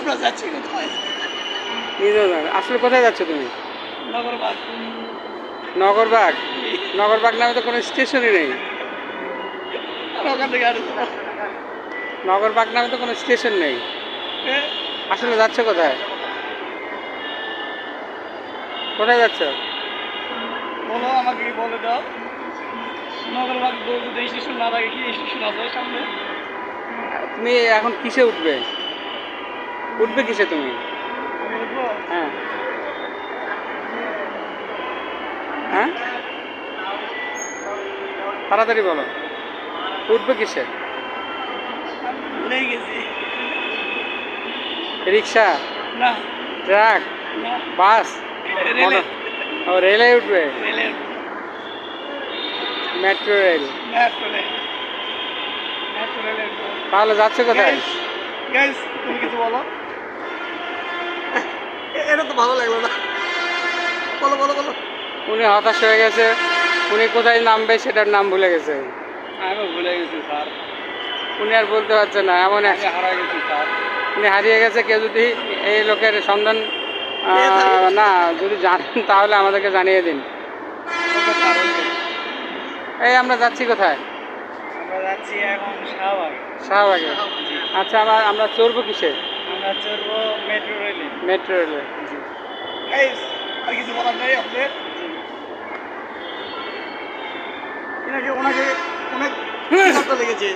আমরা যাচ্ছি কোথায়? নিজেও জানো আসলে কোথায় যাচ্ছ তুমি? নগরবাগ। নগরবাগ? নগরবাগ নামে তো কোনো স্টেশনই নেই। আর ওখান থেকে আর নগরবাগ নামে তো কোনো স্টেশন নেই। আসলে যাচ্ছ কোথায়? কোথায় যাচ্ছ? বলো, আমাকে কি বলে দাও। নগরবাগ যদি স্টেশন না থাকে, কি স্টেশন আছে সামনে? তুমি এখন কিসে উঠবে? উঠবে কিসে তুমি? আমি উঠবো? হ্যাঁ হ্যাঁ তাড়াতাড়ি বলো, উঠবে কিসে? ভুলে গেছি। রিক্সা, না ট্রাক, না, বাস, রেলে। ও রেলে উঠবে? রেলে, metro rail. Metro rail. Metro রেলে উঠবো। তাহলে যাচ্ছ কোথায়? গাইস, তুমি কিছু বলো। এটা তো ভালো লাগলো না। বলো বলো বলো। উনি হতাশ হয়ে গেছে, উনি কোথায় নামবে সেটার নাম ভুলে গেছে। আমিও ভুলে গেছি স্যার। উনি আর বলতে পারছে না, এমন আমি হারাই গেছি স্যার। উনি হারিয়ে গেছে। কেউ যদি এই লোকের সন্ধান না যদি জানেন তাহলে আমাদেরকে জানিয়ে দিন। ওকে স্যার, ওকে। এই আমরা যাচ্ছি কোথায়? আমরা যাচ্ছি এখন শাহবাগ। শাহবাগে? আচ্ছা, আমরা চড়বো কিসে? আমরা চড়বো মেট্রো রেলে। মেট্রো রেলে। গাইস, আর কিছু বলার নেই আপনাদের? ওনাকে অনেক লেগেছে।